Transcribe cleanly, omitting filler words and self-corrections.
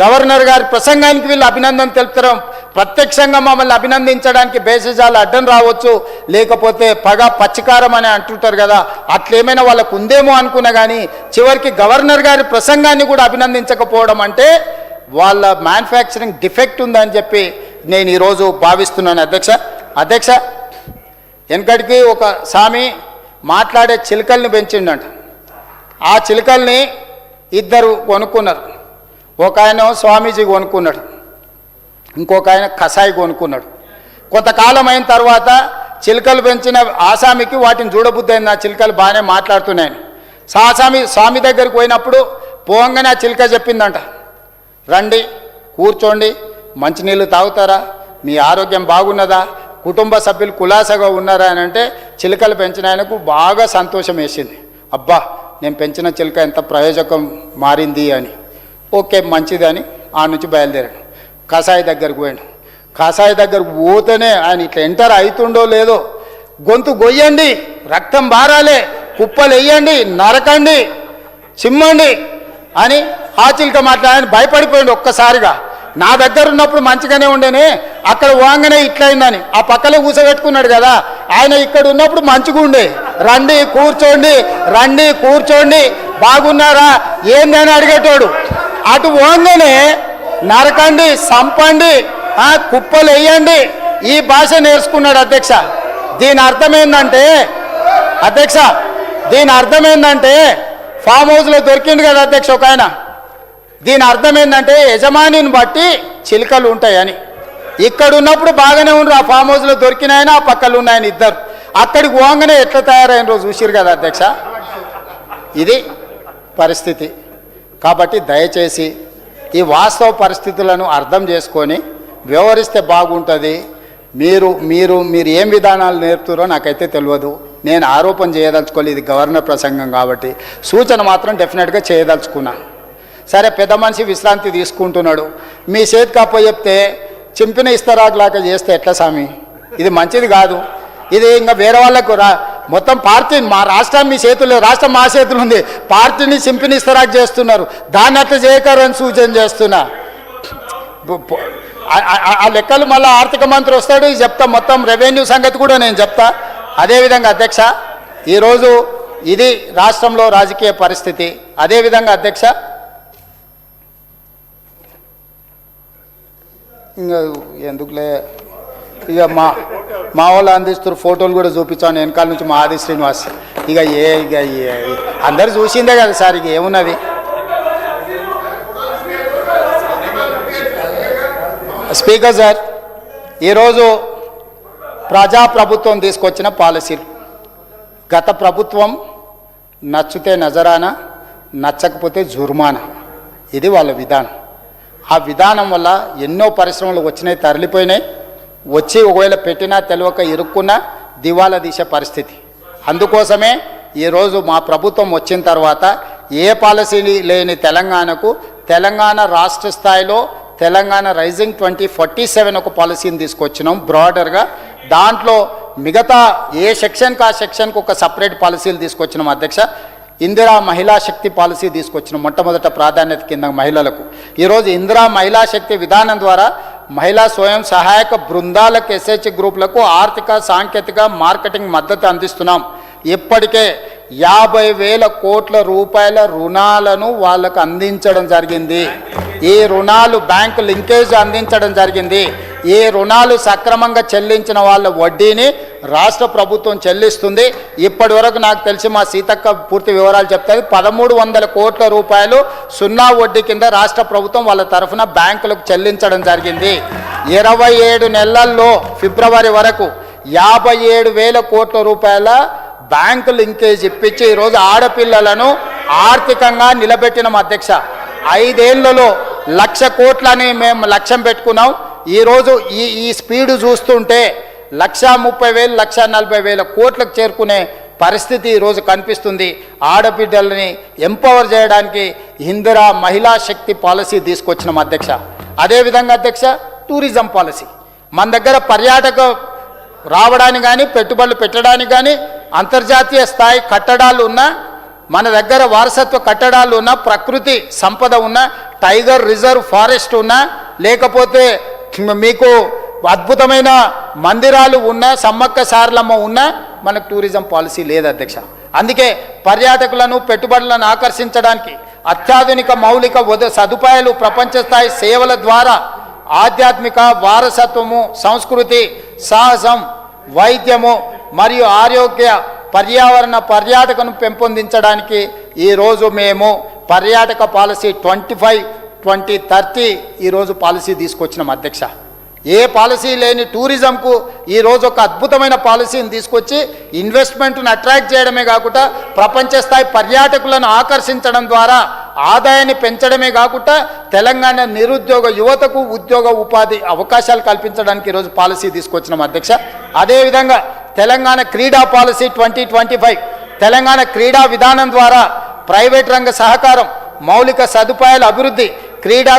Governor గారి ప్రసంగానికి వీళ్ళు అభినందన తెలుపుతారు. ప్రత్యక్షంగా మమ్మల్ని అభినందించడానికి బేసిజాలు అడ్డం రావచ్చు, లేకపోతే పగ పచ్చికారం అని అంటుంటారు కదా, అట్లేమైనా వాళ్ళకు ఉందేమో అనుకున్నా కానీ చివరికి గవర్నర్ గారి ప్రసంగాన్ని కూడా అభినందించకపోవడం అంటే వాళ్ళ మ్యానుఫ్యాక్చరింగ్ డిఫెక్ట్ ఉందని చెప్పి నేను ఈరోజు భావిస్తున్నాను. అధ్యక్ష వెనకటికి ఒక స్వామి మాట్లాడే చిలుకల్ని పెంచిండంట. ఆ చిలుకల్ని ఇద్దరు కొనుక్కున్నారు. ఒక ఆయన స్వామీజీ కొనుక్కున్నాడు, ఇంకొక ఆయన కషాయి కొనుక్కున్నాడు. కొంతకాలం అయిన తర్వాత చిలుకలు పెంచిన ఆసామికి వాటిని చూడబుద్ధి అయింది, ఆ చిలుకలు బాగానే మాట్లాడుతున్నాయని. స్వామి దగ్గరికి పోయినప్పుడు పోంగానే ఆ చిలుక చెప్పిందంట, రండి కూర్చోండి, మంచినీళ్ళు తాగుతారా, మీ ఆరోగ్యం బాగున్నదా, కుటుంబ సభ్యులు కులాసగా ఉన్నారా అని అంటే చిలుకలు పెంచిన ఆయనకు బాగా సంతోషం వేసింది. అబ్బా నేను పెంచిన చిలుక ఎంత ప్రయోజకం మారింది అని. ఓకే మంచిదని ఆ నుంచి బయలుదేరాడు. కషాయి దగ్గరకు పోయాడు. కషాయి దగ్గరకు పోతేనే ఆయన ఇట్లా ఎంటర్ అవుతుండో లేదో, గొంతు గొయ్యండి, రక్తం బారాలే, కుప్పలు వేయండి, నరకండి, చిమ్మండి అని ఆ చిలుక మాట్లాడి భయపడిపోయాడు ఒక్కసారిగా. నా దగ్గర ఉన్నప్పుడు మంచిగానే ఉండేనే, అక్కడ వాంగనే ఇట్లయిందని ఆ పక్కలో కూర్చోబెట్టుకున్నాడు కదా, ఆయన ఇక్కడ ఉన్నప్పుడు మంచిగా ఉండే, రండి కూర్చోండి, రండి కూర్చోండి, బాగున్నారా ఏందని అడిగేటోడు. అటు వాంగనే నరకండి, సంపండి, కుప్పలు వేయండి, ఈ భాష నేర్చుకున్నాడు. దీని అర్థం ఏంటంటే ఫామ్ హౌస్లో దొరికింది కదా అధ్యక్ష ఒక ఆయన. దీని అర్థం ఏంటంటే యజమానిని బట్టి చిలుకలు ఉంటాయని. ఇక్కడ ఉన్నప్పుడు బాగానే ఉండరు, ఆ ఫామ్ హౌస్లో దొరికిన ఆయన ఆ పక్కలు ఉన్నాయని ఇద్దరు. అక్కడికి పోగానే ఎట్లా తయారైన రోజు చూసిరు కదా అధ్యక్ష. ఇది పరిస్థితి. కాబట్టి దయచేసి ఈ వాస్తవ పరిస్థితులను అర్థం చేసుకొని వ్యవహరిస్తే బాగుంటుంది. మీరు మీరు మీరు ఏం విధానాలు నేర్పుతారో నాకైతే తెలియదు, నేను ఆరోపణ చేయదలుచుకోలేదు, ఇది గవర్నర్ ప్రసంగం కాబట్టి సూచన మాత్రం డెఫినెట్గా చేయదలుచుకున్నా. సరే పెద్ద మనిషి విశ్రాంతి తీసుకుంటున్నాడు, మీ చేతికి అప్ప చెప్తే చింపిన ఇస్తరాకులాగా చేస్తే ఎట్లా స్వామి, ఇది మంచిది కాదు. ఇది ఇంకా వేరే వాళ్ళకు మొత్తం పార్టీ మా రాష్ట్రం మీ చేతుల్లో, రాష్ట్రం మా చేతులు ఉంది, పార్టీని చింపిన ఇస్తరాకు చేస్తున్నారు, దాన్ని అట్లా చేయకరు అని సూచన చేస్తున్నా. ఆ లెక్కలు మళ్ళీ ఆర్థిక మంత్రి వస్తాడు చెప్తా, మొత్తం రెవెన్యూ సంగతి కూడా నేను చెప్తా. అదేవిధంగా అధ్యక్ష ఈరోజు ఇది రాష్ట్రంలో రాజకీయ పరిస్థితి. అదేవిధంగా అధ్యక్ష ఇంకా ఎందుకులే ఇక మా వాళ్ళు అందిస్తున్న ఫోటోలు కూడా చూపించాను వెనకాల నుంచి, మా ఆది శ్రీనివాస్. ఇక అందరు చూసిందే కదా సార్, ఇక ఏమున్నది. స్పీకర్ సార్, ఈరోజు ప్రజాప్రభుత్వం తీసుకొచ్చిన పాలసీలు, గత ప్రభుత్వం నచ్చితే నజరానా, నచ్చకపోతే జుర్మానా, ఇది వాళ్ళ విధానం. ఆ విధానం వల్ల ఎన్నో పరిశ్రమలు వచ్చినాయి, తరలిపోయినాయి, వచ్చి ఒకవేళ పెట్టినా తెలియక ఇరుక్కున్నా దివాలా తీసే పరిస్థితి. అందుకోసమే ఈరోజు మా ప్రభుత్వం వచ్చిన తర్వాత ఏ పాలసీ లేని తెలంగాణకు తెలంగాణ రాష్ట్ర స్థాయిలో తెలంగాణ రైజింగ్ 2047 ఒక పాలసీని తీసుకొచ్చినాం బ్రాడర్గా. దాంట్లో మిగతా ఏ సెక్షన్కి ఆ సెక్షన్కి ఒక సపరేట్ పాలసీలు తీసుకొచ్చినాం అధ్యక్ష. ఇందిరా మహిళా శక్తి పాలసీ తీసుకొచ్చిన మొట్టమొదట ప్రాధాన్యత కింద మహిళలకు. ఈరోజు ఇందిరా మహిళా శక్తి విధానం ద్వారా మహిళా స్వయం సహాయక బృందాలకు, ఎస్హెచ్ గ్రూపులకు ఆర్థిక, సాంకేతిక, మార్కెటింగ్ మద్దతు అందిస్తున్నాం. ఇప్పటికే 50,000 కోట్ల రూపాయల రుణాలను వాళ్ళకు అందించడం జరిగింది. ఈ రుణాలు బ్యాంకు లింకేజ్ అందించడం జరిగింది. ఈ రుణాలు సక్రమంగా చెల్లించిన వాళ్ళ వడ్డీని రాష్ట్ర ప్రభుత్వం చెల్లిస్తుంది. ఇప్పటి వరకు నాకు తెలిసి మా సీతక్క పూర్తి వివరాలు చెప్తారు, 1300 కోట్ల రూపాయలు సున్నా వడ్డీ కింద రాష్ట్ర ప్రభుత్వం వాళ్ళ తరఫున బ్యాంకులకు చెల్లించడం జరిగింది. 27 నెలల్లో ఫిబ్రవరి వరకు 57,000 కోట్ల రూపాయల బ్యాంకు లింకేజ్ ఇప్పించి ఈరోజు ఆడపిల్లలను ఆర్థికంగా నిలబెట్టిన అధ్యక్ష. 5 ఏళ్లలో 1,00,000 కోట్లని మేము లక్ష్యం పెట్టుకున్నాం. ఈరోజు ఈ స్పీడ్ చూస్తుంటే 1,30,000, 1,40,000 కోట్లకు చేరుకునే పరిస్థితి ఈరోజు కనిపిస్తుంది. ఆడబిడ్డలని ఎంపవర్ చేయడానికి ఇందిరా మహిళా శక్తి పాలసీ తీసుకొచ్చినాం అధ్యక్ష. అదేవిధంగా అధ్యక్ష టూరిజం పాలసీ, మన దగ్గర పర్యాటక రావడానికి కానీ పెట్టుబడులు పెట్టడానికి కానీ అంతర్జాతీయ స్థాయి కట్టడాలు ఉన్న, మన దగ్గర వారసత్వ కట్టడాలు ఉన్న, ప్రకృతి సంపద ఉన్న టైగర్ రిజర్వ్ ఫారెస్ట్ ఉన్నా, లేకపోతే మీకు అద్భుతమైన మందిరాలు ఉన్నా, సమ్మక్క సారలమ్మ ఉన్నా, మనకు టూరిజం పాలసీ లేదు అధ్యక్ష. అందుకే పర్యాటకులను పెట్టుబడులను ఆకర్షించడానికి అత్యాధునిక మౌలిక సదుపాయాలు, ప్రపంచ స్థాయి సేవల ద్వారా ఆధ్యాత్మిక వారసత్వము, సంస్కృతి, సాహసం, వైద్యము మరియు ఆరోగ్య పర్యాటకను పెంపొందించడానికి ఈరోజు మేము పర్యాటక పాలసీ 25-2030 ఈరోజు పాలసీ తీసుకొచ్చినాం అధ్యక్ష. ఏ పాలసీ లేని టూరిజంకు ఈరోజు ఒక అద్భుతమైన పాలసీని తీసుకొచ్చి ఇన్వెస్ట్మెంట్ను అట్రాక్ట్ చేయడమే కాకుండా ప్రపంచ స్థాయి పర్యాటకులను ఆకర్షించడం ద్వారా ఆదాయాన్ని పెంచడమే కాకుండా తెలంగాణ నిరుద్యోగ యువతకు ఉద్యోగ ఉపాధి అవకాశాలు కల్పించడానికి ఈరోజు పాలసీ తీసుకొచ్చినాం అధ్యక్ష. అదేవిధంగా తెలంగాణ క్రీడా పాలసీ 2025, తెలంగాణ క్రీడా విధానం ద్వారా ప్రైవేట్ రంగ సహకారం, మౌలిక సదుపాయాల అభివృద్ధి, క్రీడా